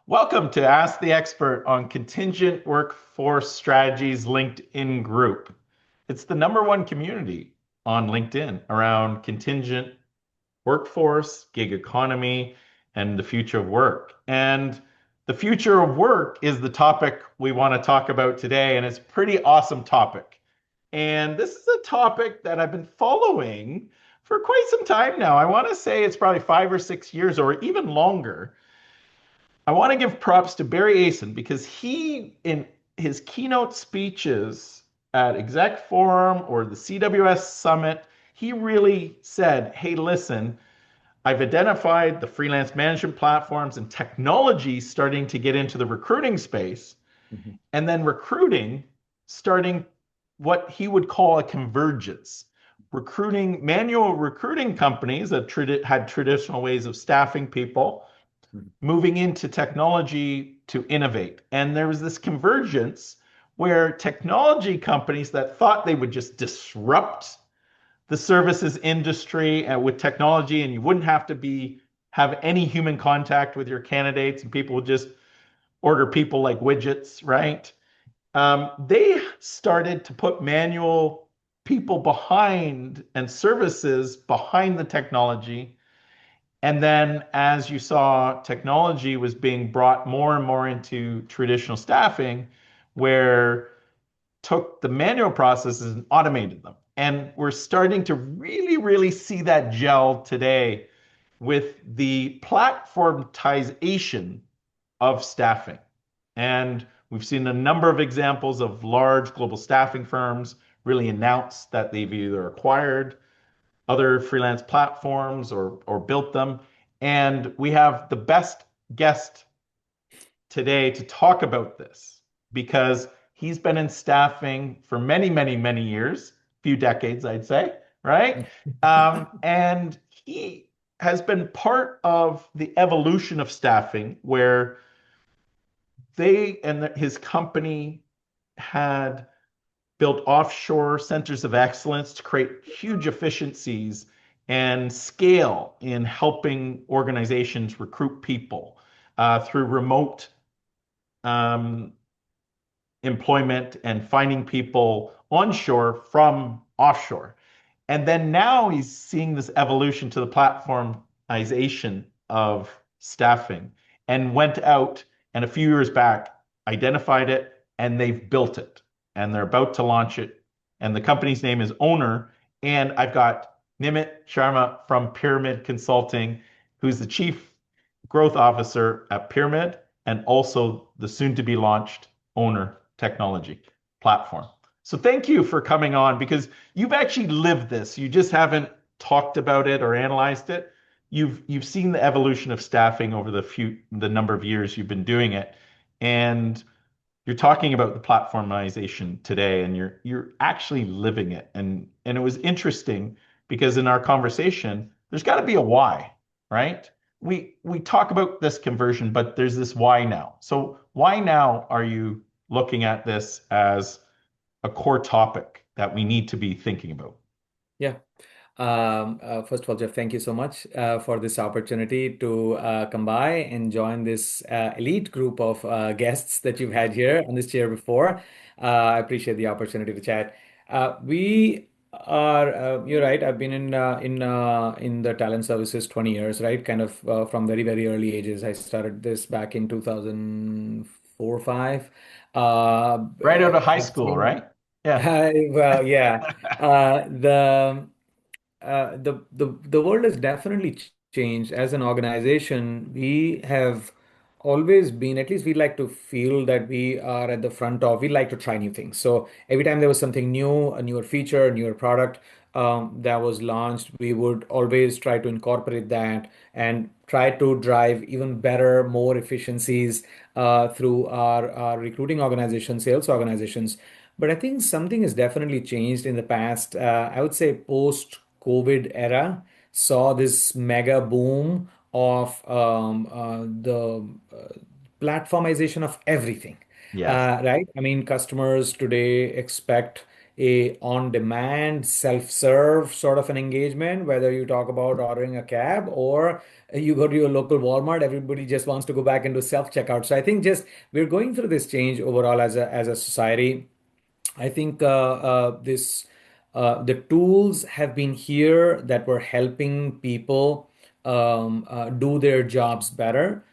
Welcome to Ask the Expert on Contingent Workforce Strategies LinkedIn Group. It's the number one community on LinkedIn around contingent workforce, gig economy, and the future of work. And the future of work is the topic we want to talk about today, and it's a pretty awesome topic. And this is a topic that I've been following for quite some time now. I want to say it's probably 5 or 6 years or even longer. I want to give props to Barry Asen because he, in his keynote speeches at Exec Forum or the CWS Summit, he really said, hey, listen, I've identified the freelance management platforms and technology starting to get into the recruiting space, Mhm. and then recruiting starting what he would call a convergence. Manual recruiting companies that had traditional ways of staffing people Mhm. moving into technology to innovate. And there was this convergence where technology companies that thought they would just disrupt the services industry with technology and you wouldn't have to have any human contact with your candidates and people would just order people like widgets, right? They started to put manual people behind and services behind the technology, and then as you saw, technology was being brought more and more into traditional staffing, where took the manual processes and automated them. And we're starting to really, really see that gel today with the platformization of staffing. And we've seen a number of examples of large global staffing firms really announce that they've either acquired other freelance platforms or built them. And we have the best guest today to talk about this because he's been in staffing for many, many, many years, few decades, I'd say, right? And he has been part of the evolution of staffing where they and his company had built offshore centers of excellence to create huge efficiencies and scale in helping organizations recruit people through remote um, employment and finding people onshore from offshore. And then now he's seeing this evolution to the platformization of staffing and went out and a few years back identified it and they've built it and they're about to launch it. And the company's name is Owner. And I've got Nimitt Sharma from Pyramid Consulting, who's the Chief Growth Officer at Pyramid and also the soon to be launched Owner technology platform. So thank you for coming on because you've actually lived this. You just haven't talked about it or analyzed it. You've seen the evolution of staffing over the number of years you've been doing it, and you're talking about the platformization today, and you're actually living it. And it was interesting because in our conversation, there's got to be a why, right? We talk about this conversion, but there's this why now. So why now are you looking at this as a core topic that we need to be thinking about? Yeah. First of all, Jeff, thank you so much for this opportunity to come by and join this elite group of guests that you've had here on this chair before. I appreciate the opportunity to chat. We are, you're right. I've been in the talent services 20 years, right? Kind of from very, very early ages. I started this back in 2004, 5. Right out of high Have school, seen, right? Yeah. well, yeah. Uh, the the world has definitely changed. As an organization, we have always been, at least we like to feel that we are at the front of, we like to try new things. So every time there was something new, a newer feature, a newer product that was launched, we would always try to incorporate that and try to drive even better, more efficiencies through our recruiting organization, sales organizations. But I think something has definitely changed in the past. I would say post COVID era saw this mega boom of the platformization of everything. Yes. Right? I mean, customers today expect a on-demand, self-serve sort of an engagement, whether you talk about ordering a cab or you go to your local Walmart, everybody just wants to go back into self-checkout. So I think just we're going through this change overall as a society. I think this the tools have been here that were helping people do their jobs better.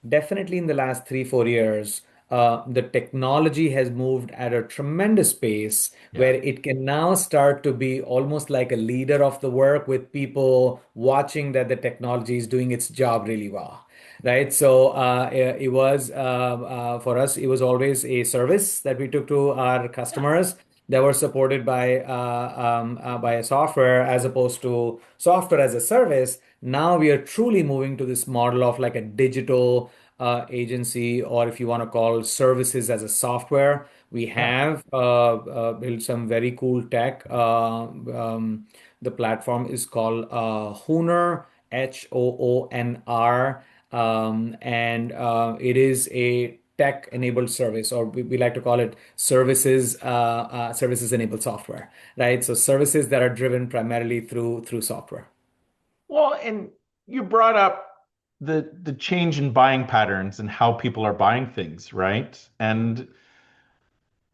Definitely in the last 3, 4 years, the technology has moved at a tremendous pace Yeah. where it can now start to be almost like a leader of the work with people watching that the technology is doing its job really well. Right. So it was for us, it was always a service that we took to our customers that were supported by a software as opposed to software as a service. Now we are truly moving to this model of like a digital agency, or if you want to call services as a software. We Yeah. have built some very cool tech. The platform is called Hoonr, Hoonr, and it is a tech-enabled service, or we like to call it services-enabled software, right? So services that are driven primarily through software. Well, and you brought up the change in buying patterns and how people are buying things, right? And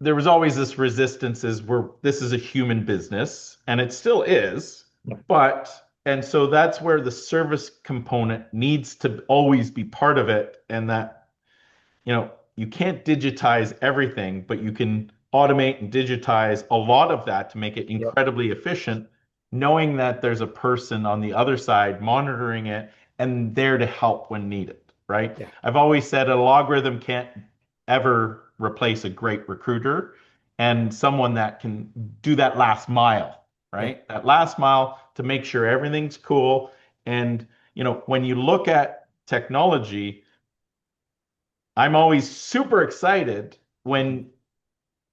there was always this resistance is where this is a human business, and it still is, Yeah. but and so that's where the service component needs to always be part of it, and that you can't digitize everything, but you can automate and digitize a lot of that to make it Yep. incredibly efficient, knowing that there's a person on the other side monitoring it and there to help when needed, right? Yeah. I've always said a logarithm can't ever replace a great recruiter and someone that can do that last mile, Yeah. right? That last mile to make sure everything's cool. And, when you look at technology, I'm always super excited when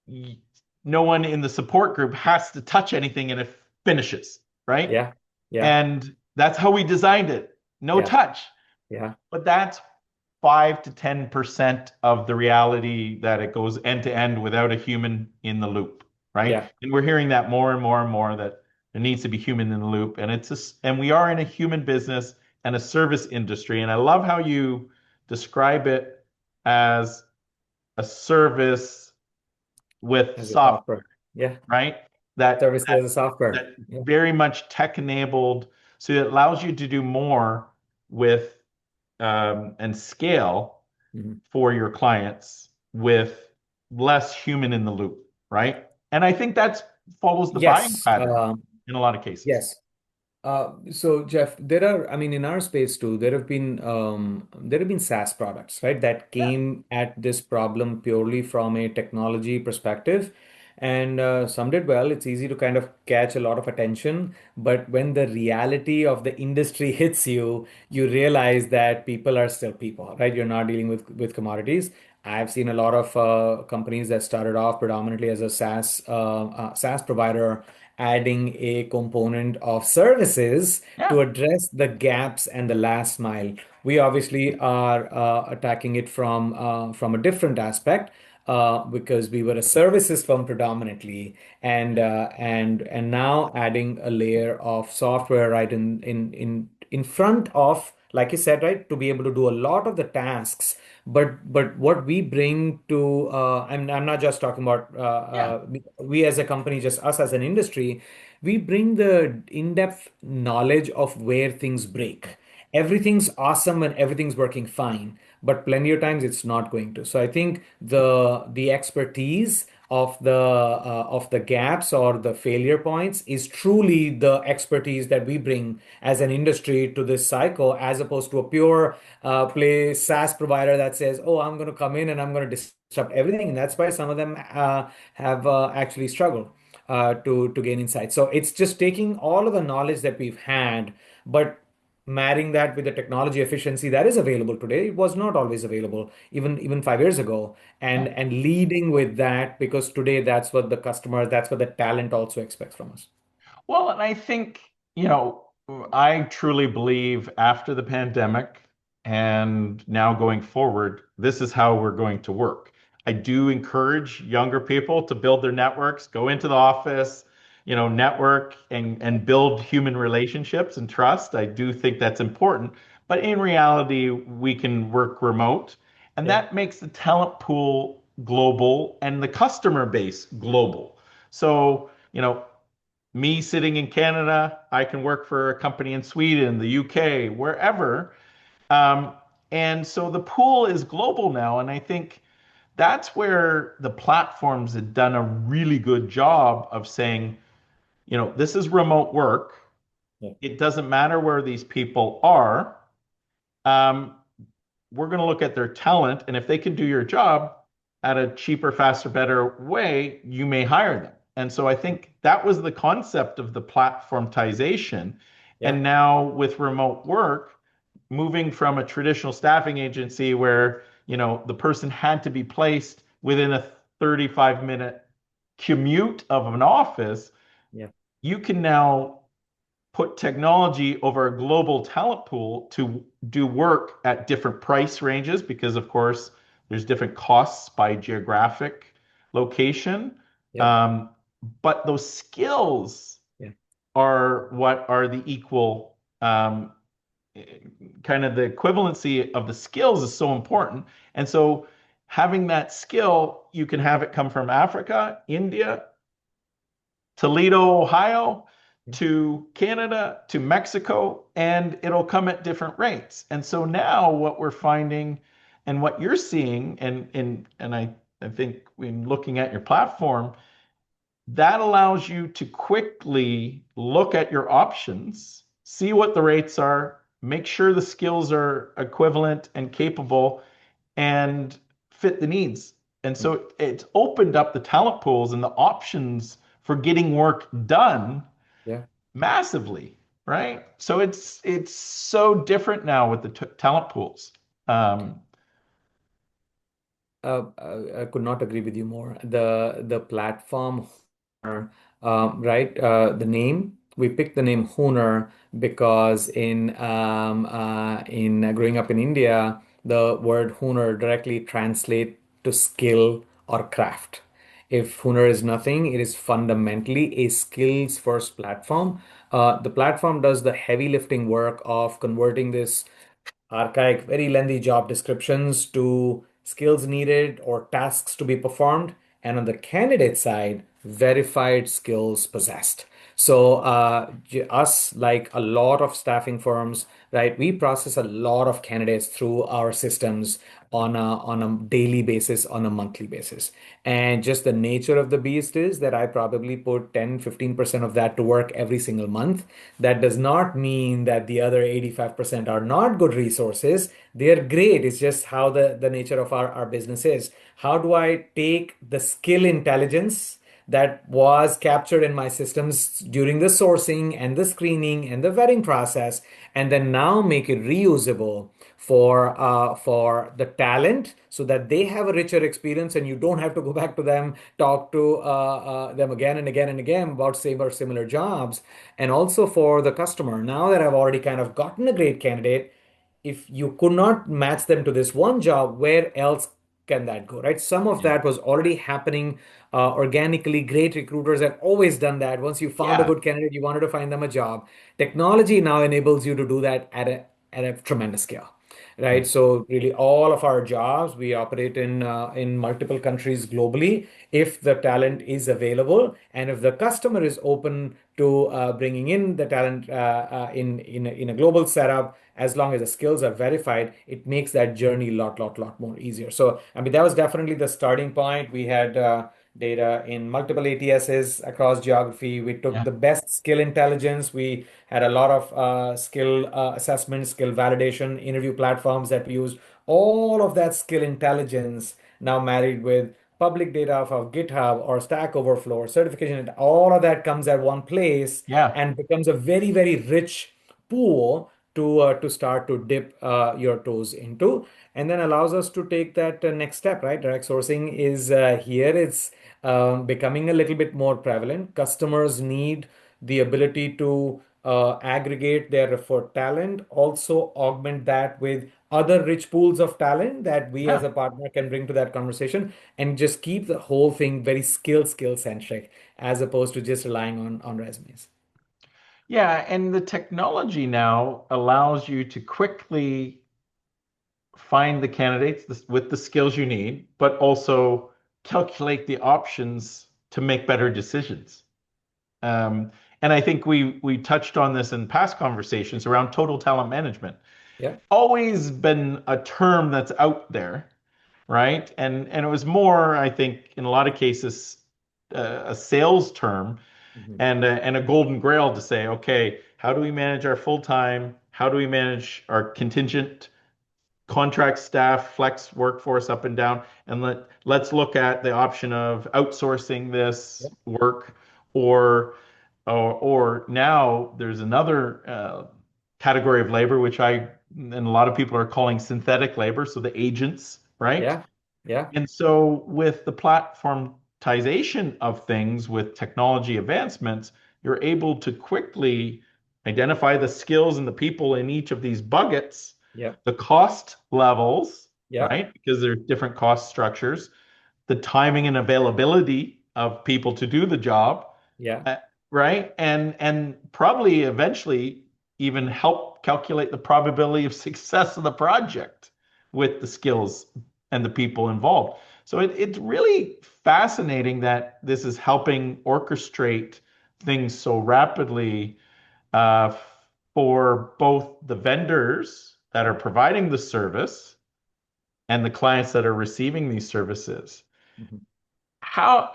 y- no one in the support group has to touch anything and it finishes, right? Yeah. Yeah. And that's how we designed it. No Yeah. touch. Yeah. But that's 5 to 10% of the reality that it goes end to end without a human in the loop, right? Yeah. And we're hearing that more and more and more that there needs to be human in the loop. And and we are in a human business and a service industry. And I love how you describe it as a service with As a software, software. Yeah. right? That Services that as a software. that Yeah. very much tech enabled, so it allows you to do more with and scale Mhm. for your clients with less human in the loop, right? And I think that follows the buying Yes. pattern in a lot of cases. Yes. So Jeff, there are, I mean, in our space too, there have been SaaS products, right, that Yeah, came at this problem purely from a technology perspective, and some did well. It's easy to kind of catch a lot of attention, but when the reality of the industry hits you, you realize that people are still people, right? You're not dealing with commodities. I've seen a lot of companies that started off predominantly as a SaaS provider adding a component of services to yeah, address the gaps and the last mile. We obviously are attacking it from a different aspect because we were a services firm predominantly, and now adding a layer of software right in front of, like you said, right, to be able to do a lot of the tasks. But what we bring to I'm not just talking about yeah, we as a company, just us as an industry, we bring the in-depth knowledge of where things break. Everything's awesome and everything's working fine, but plenty of times it's not going to. So I think the expertise of the gaps or the failure points is truly the expertise that we bring as an industry to this cycle, as opposed to a pure play SaaS provider that says, "Oh, I'm going to come in and I'm going to disrupt everything," and that's why some of them have actually struggled to gain insight. So it's just taking all of the knowledge that we've had, but marrying that with the technology efficiency that is available today. It was not always available even 5 years ago, yeah. and leading with that, because today that's what the customer, that's what the talent also expects from us. Well, and I think, I truly believe after the pandemic and now going forward, this is how we're going to work. I do encourage younger people to build their networks, go into the office, network and build human relationships and trust. I do think that's important. But in reality, we can work remote, and Yeah. that makes the talent pool global and the customer base global. So, me sitting in Canada, I can work for a company in Sweden, the UK, wherever. Um, and so the pool is global now. And I think that's where the platforms have done a really good job of saying, this is remote work. Yeah. It doesn't matter where these people are. Um, we're going to look at their talent. And if they can do your job at a cheaper, faster, better way, you may hire them. And so I think that was the concept of the platformization. Yeah. And now with remote work, moving from a traditional staffing agency where, the person had to be placed within a 35-minute commute of an office, Yeah. you can now put technology over a global talent pool to do work at different price ranges because, of course, there's different costs by geographic location. Yep. Um, but those skills Yeah. are what are the equal kind of the equivalency of the skills is so important. And so having that skill, you can have it come from Africa, India, Toledo, Ohio, to Canada, to Mexico, and it'll come at different rates. And so now what we're finding and what you're seeing, and I think when looking at your platform, that allows you to quickly look at your options, see what the rates are, make sure the skills are equivalent and capable, and fit the needs. And Mm. so it's opened up the talent pools and the options for getting work done Yeah. massively, right? So it's so different now with the talent pools. Um, I could not agree with you more. The platform, right? The name we picked the name Hunar because in growing up in India, the word Hunar directly translate to skill or craft. If Hunar is nothing, it is fundamentally a skills first platform. The platform does the heavy lifting work of converting this archaic, very lengthy job descriptions to skills needed or tasks to be performed, and on the candidate side, verified skills possessed. So, us, like a lot of staffing firms, right, we process a lot of candidates through our systems on a daily basis, on a monthly basis. And just the nature of the beast is that I probably put 10-15% of that to work every single month. That does not mean that the other 85% are not good resources. They're great. It's just how the nature of our business is. How do I take the skill intelligence that was captured in my systems during the sourcing and the screening and the vetting process, and then now make it reusable for the talent so that they have a richer experience and you don't have to go back to them, talk to them again and again and again about same or similar jobs. And also for the customer, now that I've already kind of gotten a great candidate, if you could not match them to this one job, where else can that go, right? Some of yeah, that was already happening organically. Great recruiters have always done that. Once you found a yeah, good candidate, you wanted to find them a job. Technology now enables you to do that at a tremendous scale, yeah, right? So really, all of our jobs we operate in multiple countries globally. If the talent is available and if the customer is open to bringing in the talent in a global setup, as long as the skills are verified, it makes that journey a lot more easier. So, I mean, that was definitely the starting point. We had data in multiple ATSs across geography. We took yeah, the best skill intelligence. We had a lot of skill assessment, skill validation, interview platforms that we used. All of that skill intelligence now married with public data of GitHub or Stack Overflow or certification, all of that comes at one place yeah, and becomes a very rich pool to start to dip your toes into, and then allows us to take that next step, right? Direct sourcing is here. It's becoming a little bit more prevalent. Customers need the ability to aggregate their referred talent, also augment that with other rich pools of talent that we as Yeah. a partner can bring to that conversation and just keep the whole thing very skill centric as opposed to just relying on resumes. Yeah, and the technology now allows you to quickly find the candidates with the skills you need, but also calculate the options to make better decisions. Um, and I think we touched on this in past conversations around total talent management. Yeah. Always been a term that's out there, right? And it was more, I think, in a lot of cases, a sales term Mhm. and a golden grail to say, okay, how do we manage our full time? How do we manage our contingent contract staff, flex workforce up and down, and let's look at the option of outsourcing Yeah. this work, or now there's another category of labor which I and a lot of people are calling synthetic labor, so the agents, right? Yeah. Yeah. And so with the platformization of things with technology advancements, you're able to quickly identify the skills and the people in each of these buckets, Yeah. the cost levels, Yeah. right? Because there's different cost structures, the timing and availability of people to do the job, Yeah. uh, right? And probably eventually even help calculate the probability of success of the project with the skills and the people involved. So it's really fascinating that this is helping orchestrate things so rapidly uh, for both the vendors that are providing the service and the clients that are receiving these services. Mhm. How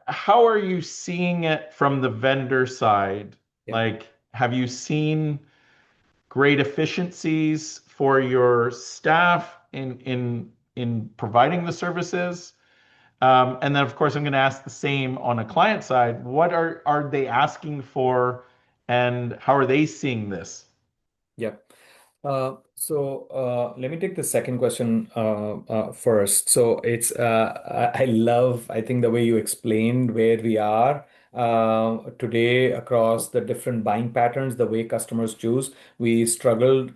how are you seeing it from the vendor side? Yeah. Like, have you seen great efficiencies for your staff in providing the services? And then, of course, I'm going to ask the same on a client side. What are they asking for, and how are they seeing this? Yeah. Let me take the second question first. So it's I love, I think, the way you explained where we are today across the different buying patterns, the way customers choose. We struggled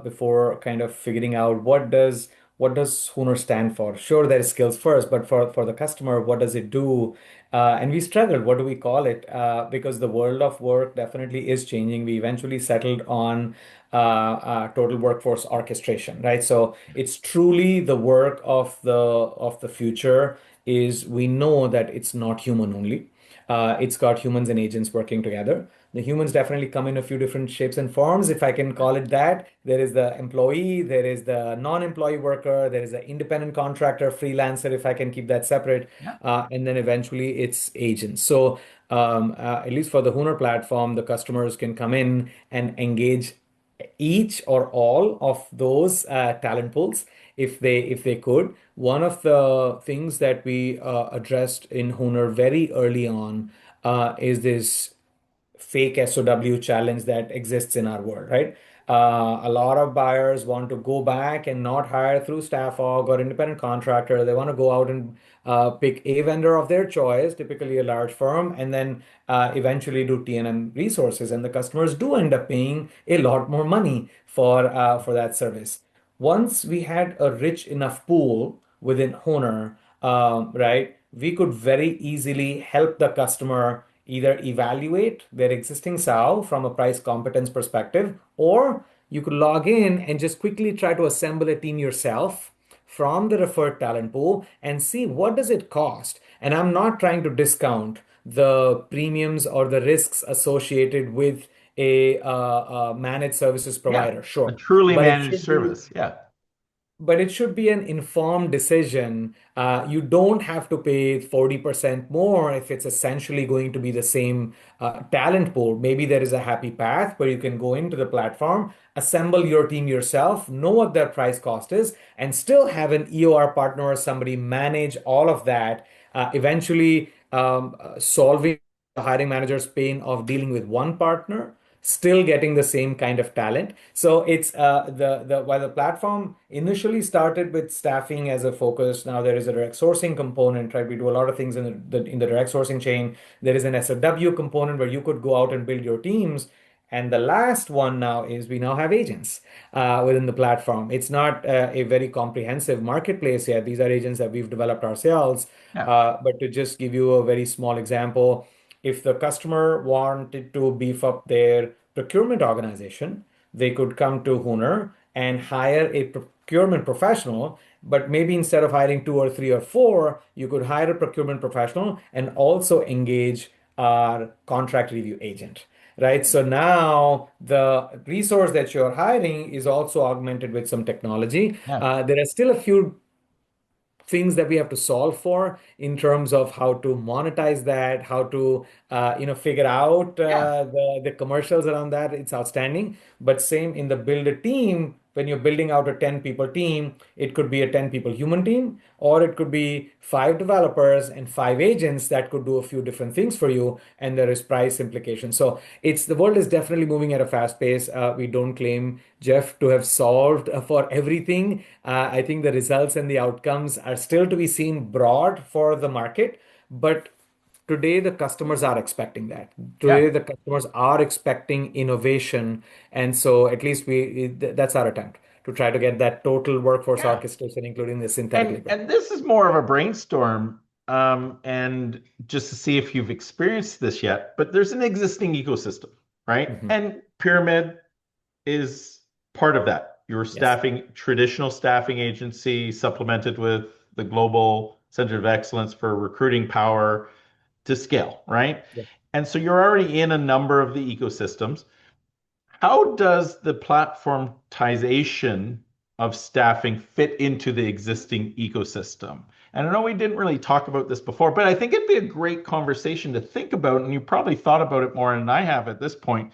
before kind of figuring out what does Hooner stand for. Sure, there is skills first, but for the customer, what does it do? And we struggled. What do we call it? Because the world of work definitely is changing. We eventually settled on total workforce orchestration, right? So it's truly the work of the future. Is we know that it's not human only. It's got humans and agents working together. The humans definitely come in a few different shapes and forms, if I can call it that. There is the employee, there is the non-employee worker, there is the independent contractor, freelancer, if I can keep that separate, Yeah. and then eventually it's agents. So at least for the Hooner platform, the customers can come in and engage each or all of those talent pools if they could. One of the things that we addressed in Honer very early on is this fake SOW challenge that exists in our world, right? A lot of buyers want to go back and not hire through Stafford or independent contractor. They want to go out and pick a vendor of their choice, typically a large firm, and then eventually do T&M resources. And the customers do end up paying a lot more money for that service. Once we had a rich enough pool within Honer, right, we could very easily help the customer either evaluate their existing SAO from a price competence perspective, or you could log in and just quickly try to assemble a team yourself from the referred talent pool and see what does it cost. And I'm not trying to discount the premiums or the risks associated with a managed services Yeah. provider, A sure, truly but it managed should be service. Yeah. but it should be an informed decision. You don't have to pay 40% more if it's essentially going to be the same talent pool. Maybe there is a happy path where you can go into the platform, assemble your team yourself, know what their price cost is, and still have an EOR partner or somebody manage all of that, eventually solving the hiring manager's pain of dealing with one partner, still getting the same kind of talent. So it's the while the platform initially started with staffing as a focus, now there is a direct sourcing component, right? We do a lot of things in the direct sourcing chain. There is an SOW component where you could go out and build your teams. And the last one now is we now have agents within the platform. It's not a very comprehensive marketplace yet. These are agents that we've developed ourselves. Yeah. But to just give you a very small example, if the customer wanted to beef up their procurement organization, they could come to Hooner and hire a procurement professional. But maybe instead of hiring two or three or four, you could hire a procurement professional and also engage our contract review agent, right? So now the resource that you're hiring is also augmented with some technology. Yeah. There are still a few things that we have to solve for in terms of how to monetize that, how to figure out Yeah. the commercials around that. It's outstanding. But same in the build a team, when you're building out a 10 people team, it could be a 10 people human team, or it could be five developers and five agents that could do a few different things for you. And there is price implication. So it's the world is definitely moving at a fast pace. We don't claim, Chieff, to have solved for everything. I think the results and the outcomes are still to be seen broad for the market, but today the customers are expecting that. Yeah. Today the customers are expecting innovation, and so at least that's our attempt to try to get that total workforce Yeah. orchestration, including the synthetic And labor. and this is more of a brainstorm, and just to see if you've experienced this yet. But there's an existing ecosystem, right? Mhm. And Pyramid is part of that. Your Yes. traditional staffing agency supplemented with the global center of excellence for recruiting power to scale, right? Yeah. And so you're already in a number of the ecosystems. How does the platformization of staffing fit into the existing ecosystem? And I know we didn't really talk about this before, but I think it'd be a great conversation to think about. And you probably thought about it more than I have at this point.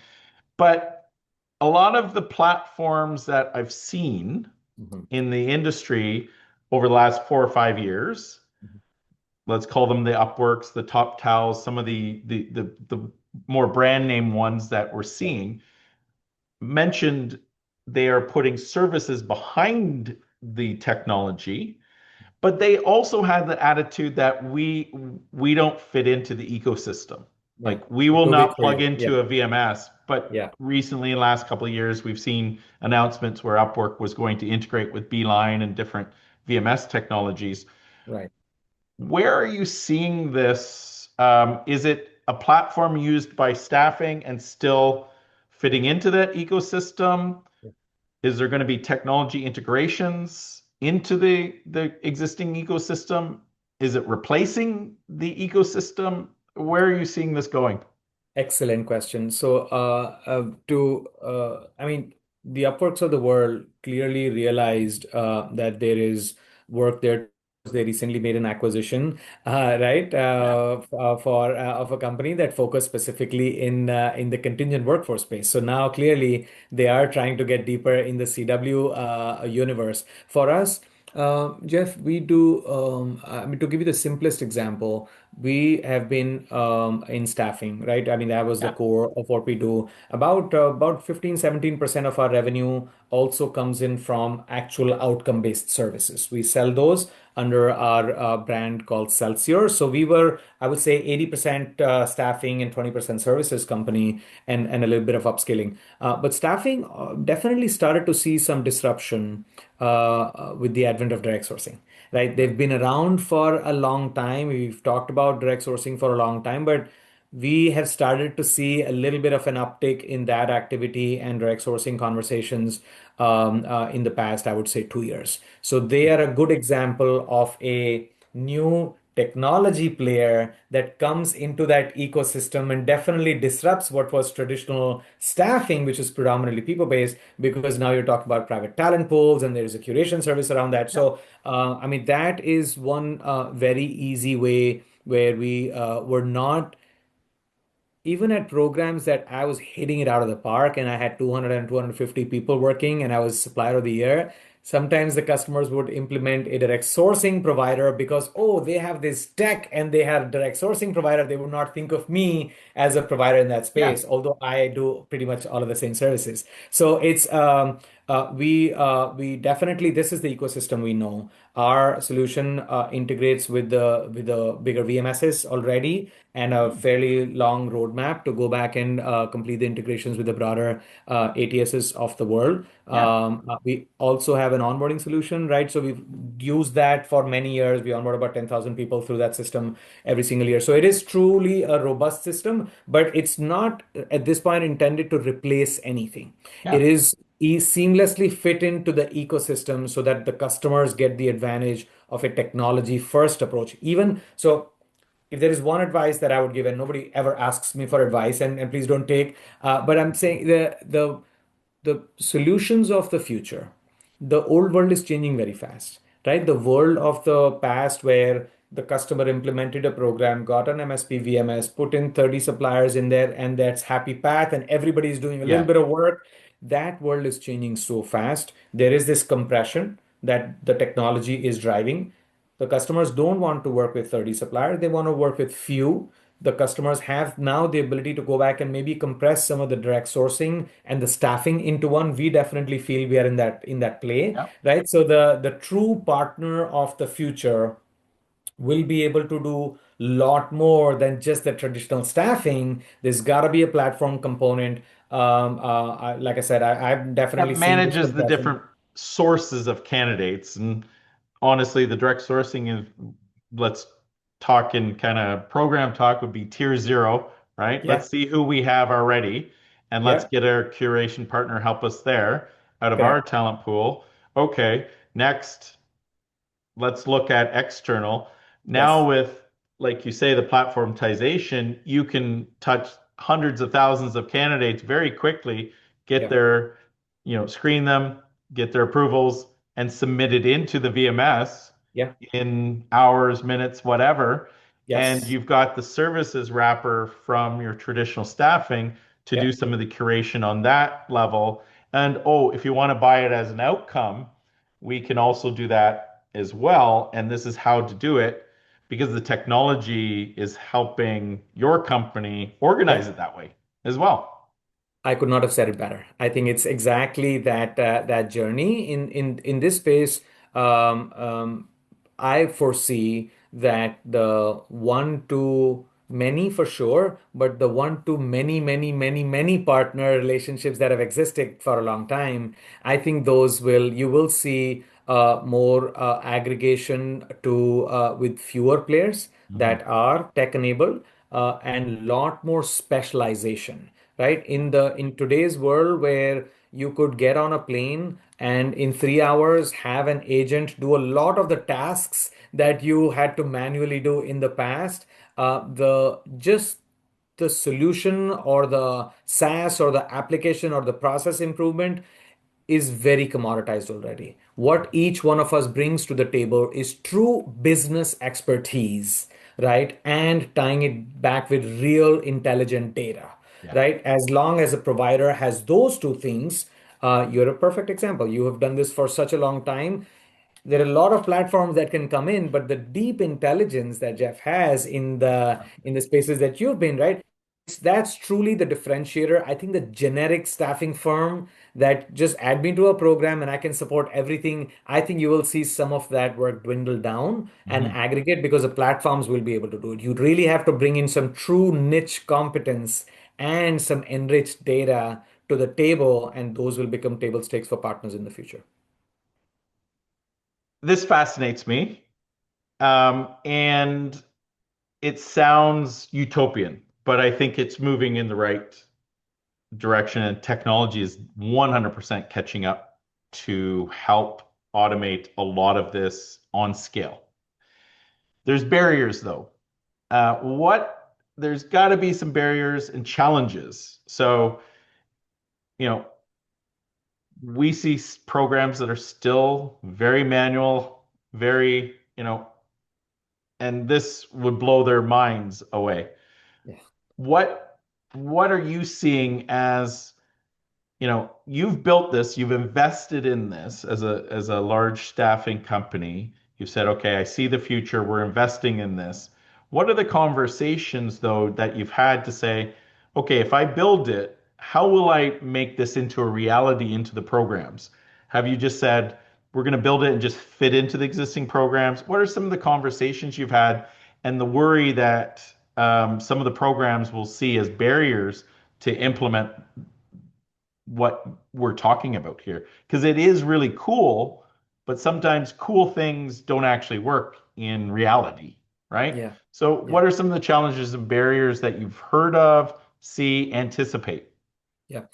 But a lot of the platforms that I've seen Mhm. in the industry over the last 4 or 5 years, Mhm. let's call them the Upworks, the Top Towels, some of the more brand name ones that we're Yeah. seeing, mentioned they are putting services behind the technology, but they also had the attitude that we don't fit into the ecosystem. Yeah. Like we It will will be not for plug you. Yeah. into a VMS, but Yeah. recently, in the last couple of years, we've seen announcements where Upwork was going to integrate with Beeline and different VMS technologies. Right. Where are you seeing this? Is it a platform used by staffing and still fitting into that ecosystem? Is there going to be technology integrations into the existing ecosystem? Is it replacing the ecosystem? Where are you seeing this going? Excellent question. So, I mean, the Upworks of the world clearly realized that there is work there. They recently made an acquisition, right, Yeah. for of a company that focused specifically in the contingent workforce space. So now clearly they are trying to get deeper in the CW universe. For us, Chieff, we do. I mean, to give you the simplest example, we have been in staffing, right? I mean, that was the Yeah. core of what we do. About 15-17% of our revenue also comes in from actual outcome-based services. We sell those under our brand called Celsior. So we were, I would say, 80% staffing and 20% services company, and a little bit of upskilling. But staffing definitely started to see some disruption with the advent of direct sourcing, right? They've been around for a long time. We've talked about direct sourcing for a long time, but we have started to see a little bit of an uptick in that activity and direct sourcing conversations in the past, I would say, 2 years. So they are a good example of a new technology player that comes into that ecosystem and definitely disrupts what was traditional staffing, which is predominantly people-based, because now you're talking about private talent pools and there's a curation service around that. Yeah. So, I mean, that is one very easy way where we were not even at programs that I was hitting it out of the park and I had 200 and 250 people working and I was supplier of the year. Sometimes the customers would implement a direct sourcing provider because, oh, they have this tech and they have a direct sourcing provider. They would not think of me as a provider in that Yeah. space, although I do pretty much all of the same services. So it's We definitely, this is the ecosystem we know. Our solution integrates with the bigger VMSs already, and a fairly long roadmap to go back and complete the integrations with the broader ATSs of the world. Yeah. We also have an onboarding solution, right? So we've used that for many years. We onboard about 10,000 people through that system every single year. So it is truly a robust system, but it's not at this point intended to replace anything. It Yeah. is seamlessly fit into the ecosystem so that the customers get the advantage of a technology first approach. Even so, if there is one advice that I would give, and nobody ever asks me for advice, and please don't take, but I'm saying the solutions of the future, the old world is changing very fast, right? The world of the past where the customer implemented a program, got an MSP VMS, put in 30 suppliers in there, and that's happy path, and everybody is doing a little Yeah. bit of work. That world is changing so fast. There is this compression that the technology is driving. The customers don't want to work with 30 suppliers. They want to work with few. The customers have now the ability to go back and maybe compress some of the direct sourcing and the staffing into one. We definitely feel we are in that play, Yeah. right? So the true partner of the future will be able to do a lot more than just the traditional staffing. There's got to be a platform component. Like I said, I'm definitely That seeing this manages the compression. different sources of candidates. And honestly, the direct sourcing is, let's talk in kind of program talk, would be tier zero, right? Yeah, Let's see who we have already, and let's yeah, get our curation partner help us there out of our correct. talent pool. Okay, next, let's look at external. Now Yes, with, like you say, the platformization, you can touch hundreds of thousands of candidates very quickly, get yeah, their, screen them, get their approvals, and submit it into the VMS yeah, in hours, minutes, whatever. And yes, you've got the services wrapper from your traditional staffing to yeah. do some of the curation on that level. And oh, if you want to buy it as an outcome, we can also do that as well. And this is how to do it because the technology is helping your company organize Yeah. it that way as well. I could not have said it better. I think it's exactly that journey in this space. Um, um, I foresee that the one to many for sure, but the one to many, many, many, many partner relationships that have existed for a long time, I think those will you will see more aggregation to with fewer players Mhm. that are tech enabled and lot more specialization, right? In today's world where you could get on a plane and in 3 hours have an agent do a lot of the tasks that you had to manually do in the past, the just the solution or the SaaS or the application or the process improvement is very commoditized already. What each one of us brings to the table is true business expertise, right? And tying it back with real intelligent data, Yeah. right? As long as a provider has those two things, you're a perfect example. You have done this for such a long time. There are a lot of platforms that can come in, but the deep intelligence that Jeff has in the spaces that you've been, right? That's truly the differentiator. I think the generic staffing firm that just add me to a program and I can support everything, I think you will see some of that work dwindle down and Mhm. aggregate because the platforms will be able to do it. You really have to bring in some true niche competence and some enriched data to the table, and those will become table stakes for partners in the future. This fascinates me. And it sounds utopian, but I think it's moving in the right direction, and technology is 100% catching up to help automate a lot of this on scale. There's barriers though. What There's got to be some barriers and challenges. So, you know, we see programs that are still very manual, very, and this would blow their minds away. Yeah. What what are you seeing as, you've built this, you've invested in this as a large staffing company. You've said, okay, I see the future, we're investing in this. What are the conversations though that you've had to say, okay, if I build it, how will I make this into a reality into the programs? Have you just said, we're going to build it and just fit into the existing programs? What are some of the conversations you've had and the worry that some of the programs will see as barriers to implement what we're talking about here? Because it is really cool, but sometimes cool things don't actually work in reality, right? Yeah. So, Yeah. what are some of the challenges and barriers that you've heard of, see, anticipate? Yeah.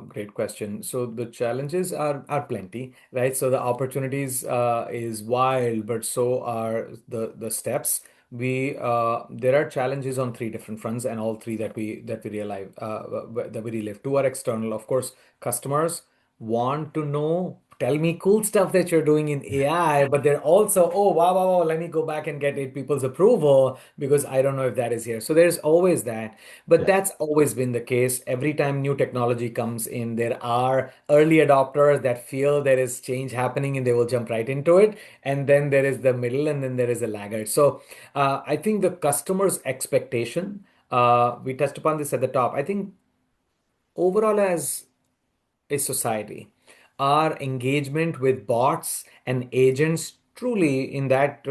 Great question. So the challenges are plenty, right? So the opportunities is wild, but so are the steps. We There are challenges on three different fronts, and all three that we realize that we relive. Two are external, of course. Customers want to know, tell me cool stuff that you're doing in AI, but they're also, oh wow, wow, wow, let me go back and get eight people's approval because I don't know if that is here. So there's always that. But Yeah. that's always been the case. Every time new technology comes in, there are early adopters that feel there is change happening and they will jump right into it. And then there is the middle, and then there is a laggard. So I think the customer's expectation, we touched upon this at the top. I think overall, as a society, our engagement with bots and agents truly in that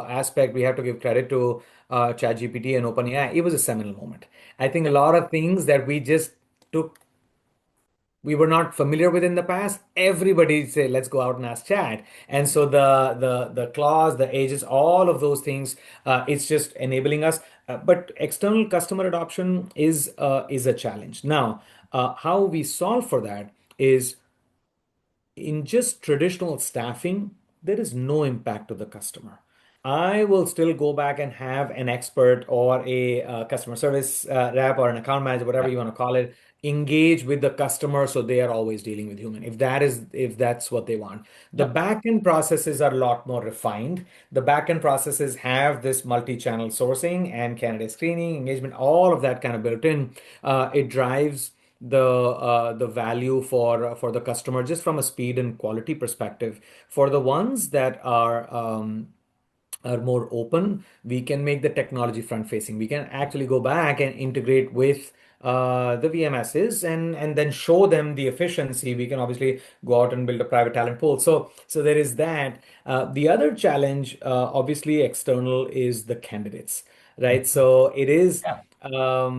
aspect, we have to give credit to ChatGPT and OpenAI. It was a seminal moment. I think a lot of things that took we were not familiar with in the past, everybody say, let's go out and ask chat. And so the clause, the agents, all of those things, it's just enabling us. But external customer adoption is a challenge. Now, how we solve for that is in just traditional staffing, there is no impact to the customer. I will still go back and have an expert or a customer service rep or an account manager, whatever Yeah. you want to call it, engage with the customer so they are always dealing with human. If that's what they want. The Yep. backend processes are a lot more refined. The backend processes have this multi-channel sourcing and candidate screening, engagement, all of that kind of built in. It drives the value for the customer just from a speed and quality perspective. For the ones that are more open, we can make the technology front facing. We can actually go back and integrate with the VMSs and then show them the efficiency. We can obviously go out and build a private talent pool. So there is that. The other challenge, obviously external, is the candidates, right? So it is. Yeah.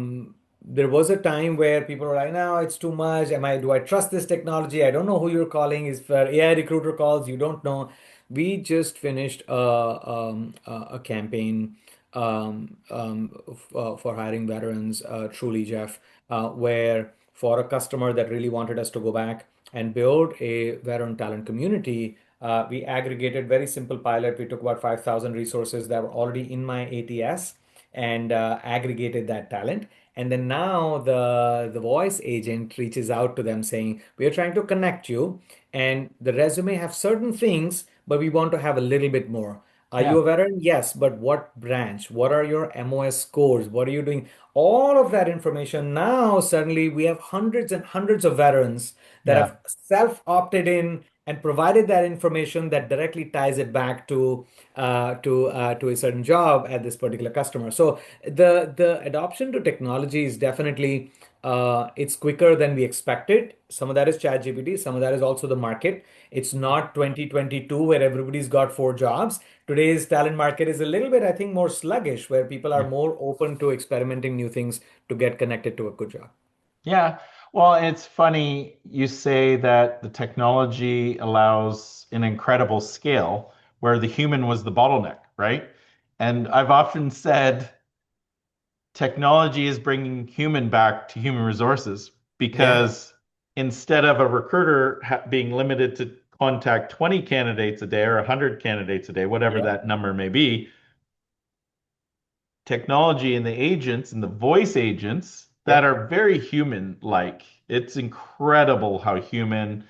There was a time where people were like, no, it's too much. Do I trust this technology? I don't know who you're calling. Is for AI recruiter calls, you don't know. We just finished a campaign for hiring veterans, truly, Jeff, where for a customer that really wanted us to go back and build a veteran talent community, we aggregated very simple pilot. We took about 5,000 resources that were already in my ATS and aggregated that talent. And then now the voice agent reaches out to them saying, we are trying to connect you, and the resume have certain things, but we want to have a little bit more. Are you Yeah. a veteran? Yes, but what branch? What are your MOS scores? What are you doing? All of that information. Now, suddenly, we have hundreds and hundreds of veterans that Yeah. have self-opted in and provided that information that directly ties it back to a certain job at this particular customer. So the adoption to technology is definitely it's quicker than we expected. Some of that is ChatGPT, some of that is also the market. It's not 2022 where everybody's got four jobs. Today's talent market is a little bit, I think, more sluggish, where people are Yeah. more open to experimenting new things to get connected to a good job. Yeah. Well, it's funny you say that the technology allows an incredible scale where the human was the bottleneck, right? And I've often said technology is bringing human back to human resources Yeah, because instead of a recruiter being limited to contact 20 candidates a day or 100 candidates a day, whatever yeah, that number may be, technology and the agents and the voice agents that yep, are very human like. It's incredible how human,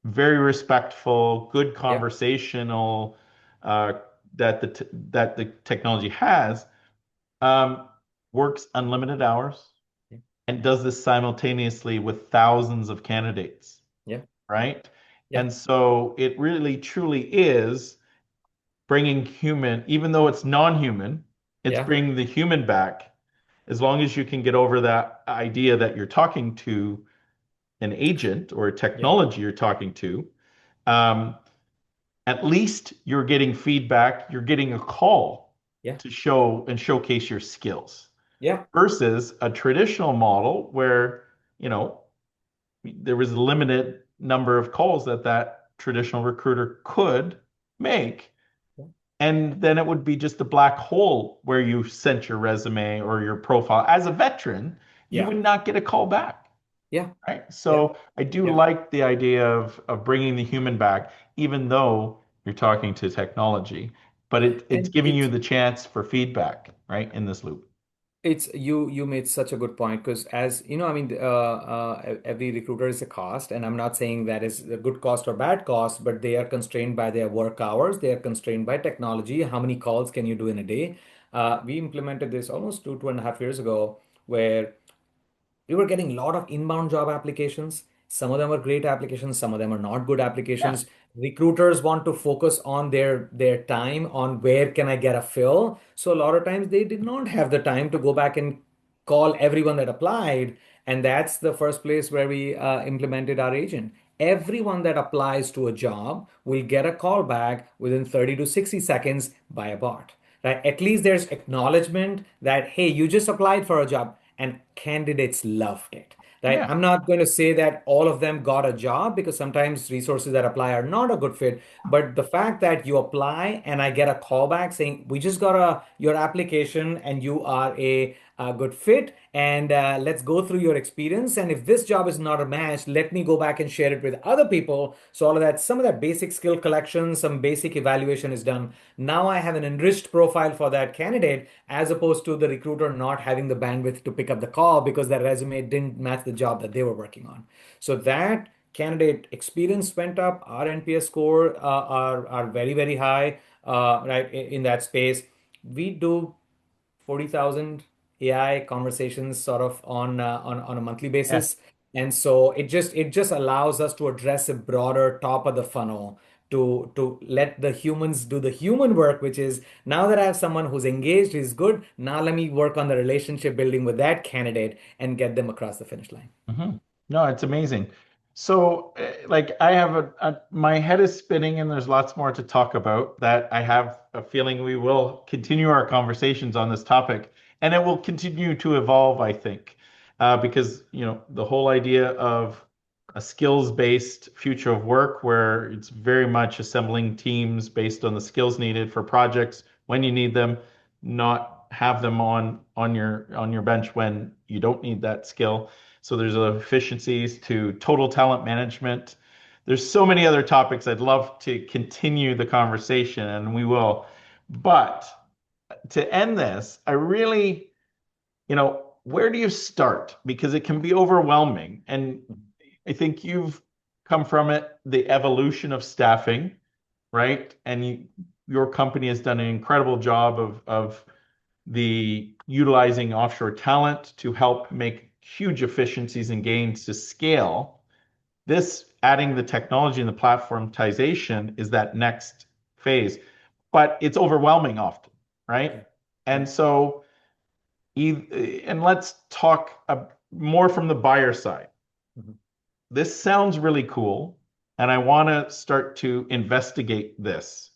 very respectful, good yep, conversational uh, that the technology has um, works unlimited hours yep, and does this simultaneously with thousands of candidates, yep, right? And yep, so it really truly is bringing human, even though it's non-human, it's yeah, bringing the human back. as long as you can get over that idea that you're talking to an agent or a Yeah. technology you're talking to, um, at least you're getting feedback, you're getting a call Yeah. to show and showcase your skills Yeah. versus a traditional model where, you know, there was a limited number of calls that that traditional recruiter could make. And then it would be just a black hole where you sent your resume or your profile. As a veteran, you Yeah. would not get a call back, Yeah. right? Yeah. So I do Yeah. like the idea of bringing the human back, even though you're talking to technology, but it's And giving you it's the chance for feedback, right, in this loop. It's you made such a good point because as you know, I mean, every recruiter is a cost, and I'm not saying that is a good cost or bad cost, but they are constrained by their work hours. They are constrained by technology. How many calls can you do in a day? We implemented this almost 2.5 years ago, where we were getting a lot of inbound job applications. Some of them are great applications, some of them are not good Yeah, applications. Recruiters want to focus on their time on where can I get a fill. So a lot of times they did not have the time to go back and call everyone that applied. And that's the first place where we implemented our agent. Everyone that applies to a job will get a call back within 30 to 60 seconds by a bot. Right? At least there's acknowledgement that, hey, you just applied for a job and candidates loved it. Right? yeah, I'm not going to say that all of them got a job because sometimes resources that apply are not a good fit. But the fact that you apply and I get a call back saying, we just got your application and you are a good fit, and let's go through your experience. And if this job is not a match, let me go back and share it with other people. So all of that, some of that basic skill collection, some basic evaluation is done. Now I have an enriched profile for that candidate as opposed to the recruiter not having the bandwidth to pick up the call because their resume didn't match the job that they were working on. So that candidate experience went up. Our NPS score are very, very high, right, in that space. We do 40,000 AI conversations sort of on a monthly yeah. basis. And so it just allows us to address a broader top of the funnel to let the humans do the human work, which is now that I have someone who's engaged, is good. Now let me work on the relationship building with that candidate and get them across the finish line. Hmm. No, it's amazing. So, like, I have my head is spinning, and there's lots more to talk about. That I have a feeling we will continue our conversations on this topic, and it will continue to evolve, I think, because the whole idea of a skills-based future of work, where it's very much assembling teams based on the skills needed for projects when you need them, not have them on your bench when you don't need that skill. So there's efficiencies to total talent management. There's so many other topics I'd love to continue the conversation, and we will. But to end this, I really, where do you start? Because it can be overwhelming. And I think you've come from it, the evolution of staffing, right? And your company has done an incredible job of the utilizing offshore talent to help make huge efficiencies and gains to scale. This adding the technology and the platformization is that next phase, but it's overwhelming often, Yeah. right? Yeah. And so, and let's talk more from the buyer side. Mhm. This sounds really cool, and I want to start to investigate this.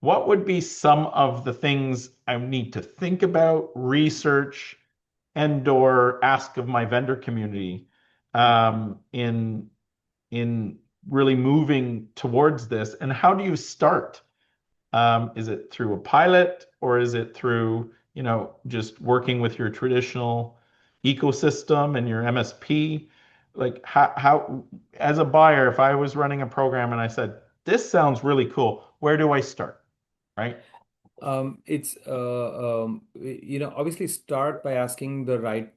What would be some of the things I need to think about, research, and/or ask of my vendor community in really moving towards this? And how do you start? Is it through a pilot, or is it through, just working with your traditional ecosystem and your MSP? Like as a buyer, if I was running a program and I said, this sounds really cool, where do I start? Right? It's obviously start by asking the right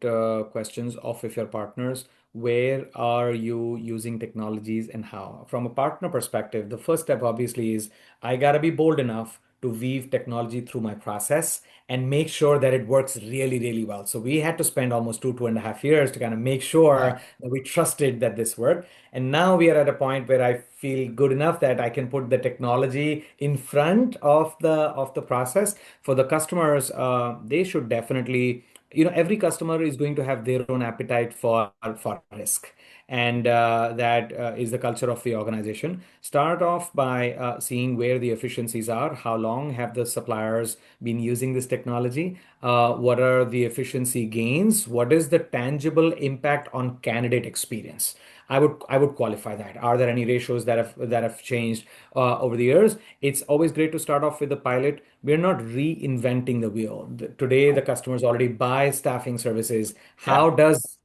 questions of if your partners, where are you using technologies and how? From a partner perspective, the first step obviously is I gotta be bold enough to weave technology through my process and make sure that it works really, really well. So we had to spend almost 2.5 years to kind of make Yeah. sure that we trusted that this worked. And now we are at a point where I feel good enough that I can put the technology in front of the process. For the customers, they should definitely every customer is going to have their own appetite for risk, and that is the culture of the organization. Start off by seeing where the efficiencies are. How long have the suppliers been using this technology? What are the efficiency gains? What is the tangible impact on candidate experience? I would qualify that. Are there any ratios that have changed over the years? It's always great to start off with the pilot. We're not reinventing the wheel. Today, the customers already buy staffing services. Yeah. How does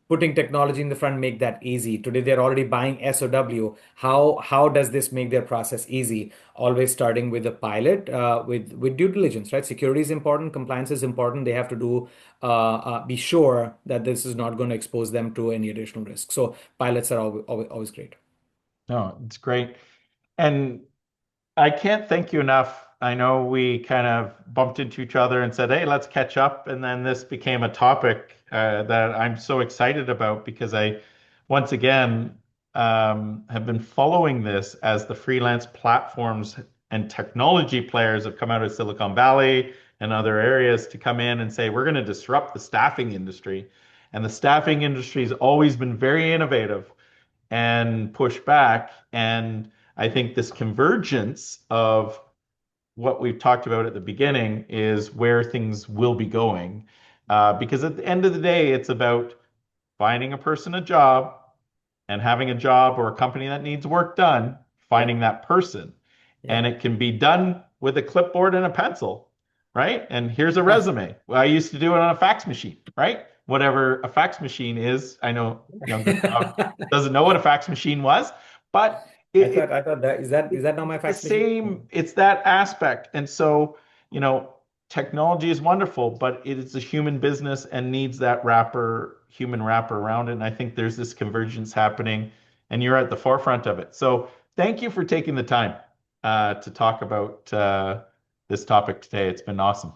putting technology in the front make that easy? Today, they're already buying SOW. How does this make their process easy? Always starting with the pilot, with due diligence, right? Security is important, compliance is important. They have to be sure that this is not going to expose them to any additional risk. So pilots are always great. No, it's great. And I can't thank you enough. I know we kind of bumped into each other and said, hey, let's catch up. And then this became a topic that I'm so excited about because once again, have been following this as the freelance platforms and technology players have come out of Silicon Valley and other areas to come in and say, we're going to disrupt the staffing industry. And the staffing industry has always been very innovative and push back. And I think this convergence of what we've talked about at the beginning is where things will be going. Because at the end of the day, it's about finding a person a job and having a job or a company that needs work done, Yeah, finding that person. yeah. And it can be done with a clipboard and a pencil, right? And here's a resume. Well, I used to do it on a fax machine, right? Whatever a fax machine is. I know younger crowd doesn't know what a fax machine was, but I thought that is that not my it's the fax machine? same, it's that aspect. And so, you know, technology is wonderful, but it is a human business and needs that human wrapper around it. And I think there's this convergence happening, and you're at the forefront of it. So thank you for taking the time to talk about this topic today. It's been awesome.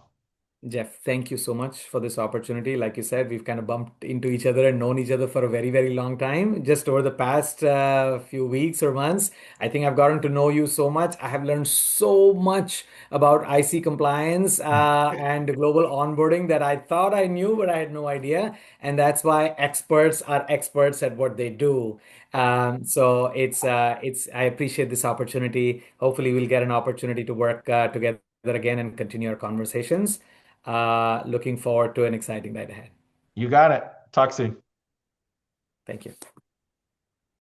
Jeff, thank you so much for this opportunity. Like you said, we've kind of bumped into each other and known each other for a very, very long time. Just over the past few weeks or months, I think I've gotten to know you so much. I have learned so much about IC compliance and global onboarding that I thought I knew, but I had no idea. And that's why experts are experts at what they do. So I appreciate this opportunity. Hopefully, we'll get an opportunity to work together again and continue our conversations. Looking forward to an exciting night ahead. You got it. Talk soon. Thank you.